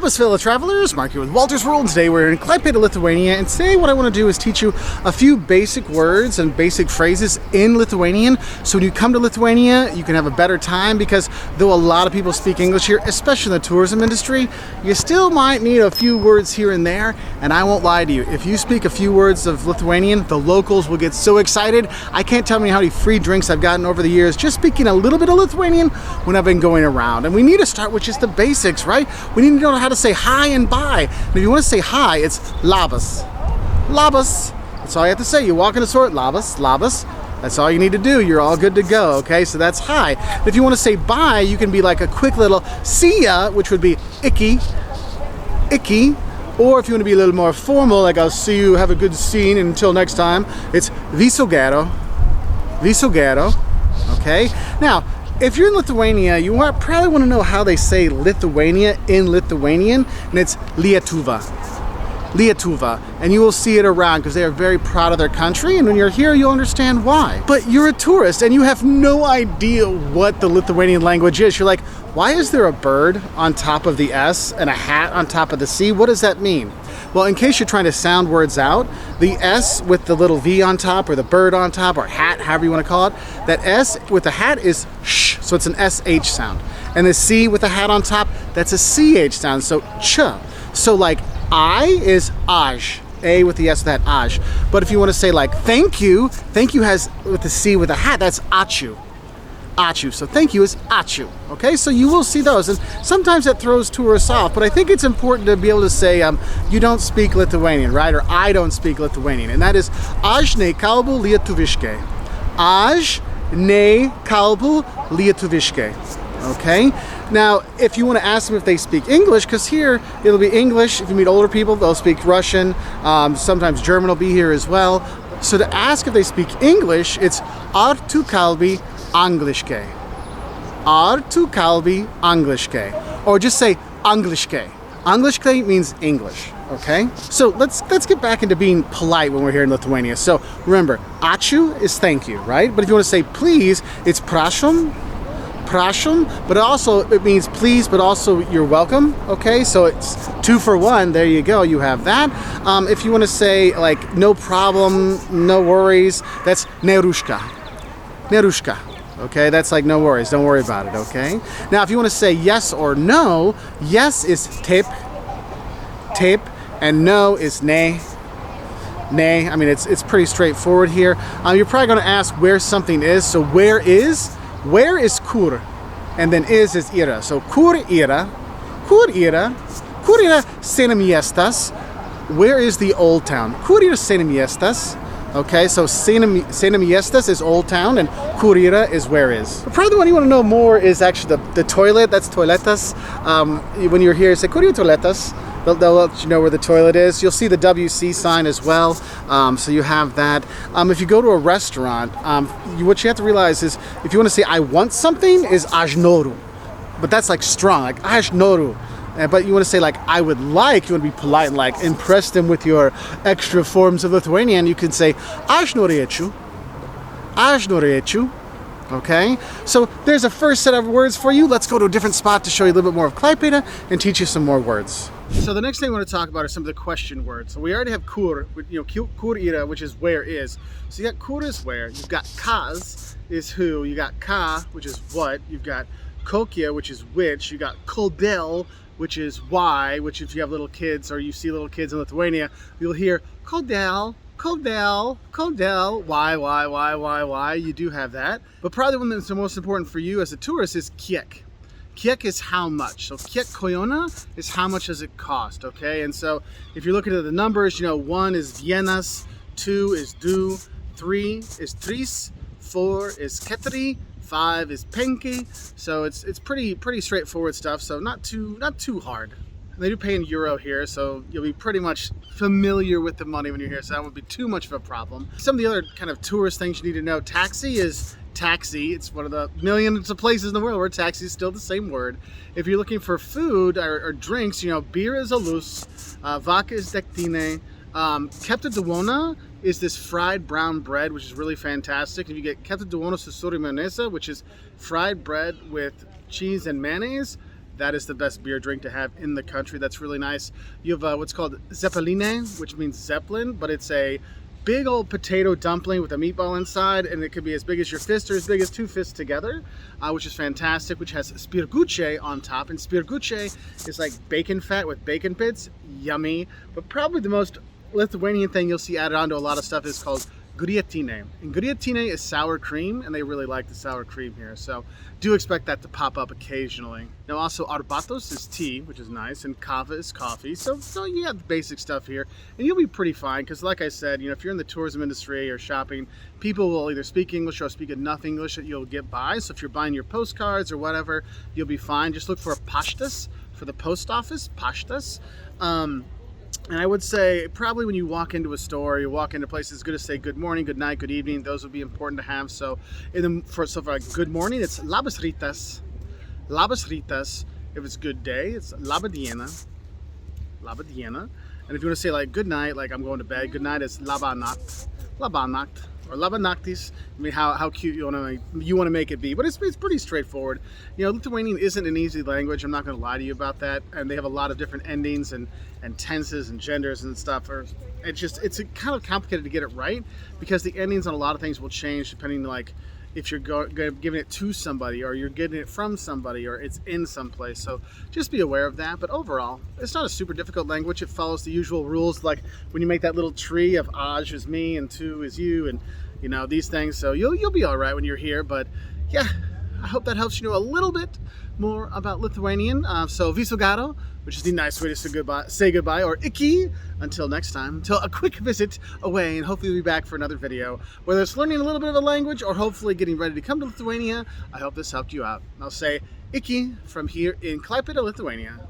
Labas, fellow travelers. Mark here with Wolters World. Today we're in Klaipeda, Lithuania, and today what I want to do is teach you a few basic words and basic phrases in Lithuanian. So when you come to Lithuania, you can have a better time, because though a lot of people speak English here, especially in the tourism industry, you still might need a few words here and there. And I won't lie to you, if you speak a few words of Lithuanian, the locals will get so excited. I can't tell you how many free drinks I've gotten over the years just speaking a little bit of Lithuanian when I've been going around. And we need to start with just the basics, right? We need to know how to say hi and bye. And if you want to say hi, it's labas. Labas. That's all you have to say. You walk in the store, labas, labas. That's all you need to do. You're all good to go, okay? So that's hi. If you want to say bye, you can be like a quick little see ya, which would be icky, icky. Or if you want to be a little more formal, like I'll see you, have a good scene, and until next time, it's visogero, visogero, okay? Now, if you're in Lithuania, you probably want to know how they say Lithuania in Lithuanian, and it's Lietuva. Lietuva, and you will see it around because they are very proud of their country, and when you're here you'll understand why. But you're a tourist and you have no idea what the Lithuanian language is. You're like, why is there a bird on top of the S and a hat on top of the C? What does that mean? Well, in case you're trying to sound words out, the S with the little V on top, or the bird on top, or hat, however you want to call it, that S with the hat is sh, so it's an SH sound. And the C with the hat on top, that's a CH sound, so ch. So like I is aj, A with the S with that aj. But if you want to say like thank you has with the C with the hat, that's Aciu. Aciu. So thank you is Aciu. Okay, so you will see those, and sometimes that throws tourists off, but I think it's important to be able to say you don't speak Lithuanian, right? Or I don't speak Lithuanian, and that is Aš ne kalbu lietuviškai. Aš ne kalbu lietuviškai. Okay? Now, if you want to ask them if they speak English, because here it'll be English. If you meet older people, they'll speak Russian. Sometimes German will be here as well. So to ask if they speak English, it's Ar tu kalbi angliškai. Ar tu kalbi angliškai. Or just say angliškai. Angliškai means English. Okay? So let's get back into being polite when we're here in Lithuania. So remember, ačiū is thank you, right? But if you want to say please, it's prašom. Prašom, but also it means please, but also you're welcome. Okay, so it's 2 for 1. There you go, you have that. If you want to say like no problem, no worries, that's neruška. Neruška. Okay, that's like no worries, don't worry about it. Okay, now if you want to say yes or no, yes is tep, tep, and no is ne. Ne. I mean, it's pretty straightforward here. You're probably going to ask where something is. So where is kur? And then is ira. So kur ira, kur ira, kur ira senam miestas. Where is the old town? Kur ira senam miestas. Okay, so senam miestas is old town, and kur ira is where is. But probably the one you want to know more is actually the toilet. That's toiletas. When you're here, say kur ira toiletas. They'll let you know where the toilet is. You'll see the WC sign as well, so you have that. If you go to a restaurant, what you have to realize is if you want to say I want something is aš noriu, but that's like strong, like aš noriu. But you want to say like I would like, you want to be polite and like impress them with your extra forms of Lithuanian, you can say aš norėčiau, aš norėčiau. Okay, so there's a first set of words for you. Let's go to a different spot to show you a little bit more of Klaipeda and teach you some more words. So the next thing I want to talk about are some of the question words. So we already have kur, kur ira, which is where is. So you got kur is where. You've got kas is who. You got ka, which is what. You've got kokia, which is which. You got kodėl, which is why. Which if you have little kids or you see little kids in Lithuania, you'll hear kodėl. Kodėl, kodėl, why, you do have that. But probably the one that's the most important for you as a tourist is kiek. Kiek is how much. So kiek kojona is how much does it cost, okay? And so if you're looking at the numbers, 1 is vienas, 2 is du, 3 is tris, 4 is ketri, 5 is penki. So it's pretty straightforward stuff, so not too hard. They do pay in euro here, so you'll be pretty much familiar with the money when you're here, so that won't be too much of a problem. Some of the other kind of tourist things you need to know, taxi is taxi. It's one of the millions of places in the world where taxi is still the same word. If you're looking for food or drinks, beer is alus, vodka is dektine, kepta duona is this fried brown bread, which is really fantastic. If you get kepta duona susuri mayonnaise, which is fried bread with cheese and mayonnaise, That is the best beer drink to have in the country. That's really nice. You have what's called zeppeline, which means zeppelin, but it's a big old potato dumpling with a meatball inside, and it could be as big as your fist or as big as two fists together, which is fantastic, which has spirguce on top. And spirguce is like bacon fat with bacon bits. Yummy. But probably the most Lithuanian thing you'll see added onto a lot of stuff is called grietine. And grietine is sour cream, and they really like the sour cream here. So do expect that to pop up occasionally. Now also arbatos is tea, which is nice, and kava is coffee. So you have the basic stuff here, and you'll be pretty fine because like I said, you know, if you're in the tourism industry or shopping, people will either speak English or speak enough English that you'll get by. So if you're buying your postcards or whatever, you'll be fine. Just look for a paštas for the post office, paštas. And I would say probably when you walk into a store, you walk into places, it's good to say good morning, good night, good evening. Those would be important to have. So for like good morning, it's labas rytas. Labas rytas. If it's good day, it's laba diena. Laba diena. And if you want to say like good night, like I'm going to bed, good night is laba nacht. Laba nacht. Or laba naktis. I mean, how cute you want to make it be, but it's pretty straightforward. You know, Lithuanian isn't an easy language. I'm not going to lie to you about that. And they have a lot of different endings and tenses and genders and stuff. It's kind of complicated to get it right because the endings on a lot of things will change depending like if you're giving it to somebody or you're getting it from somebody or it's in some place. So just be aware of that. But overall, it's not a super difficult language. It follows the usual rules, like when you make that little tree of aj is me and tu is you, and you know these things. So you'll be all right when you're here. But yeah, I hope that helps you know a little bit more about Lithuanian. So viso garo, which is the nice way to say goodbye, or iki, until next time, until a quick visit away, and hopefully we'll be back for another video. Whether it's learning a little bit of a language or hopefully getting ready to come to Lithuania, I hope this helped you out. I'll say iki from here in Klaipeda, Lithuania.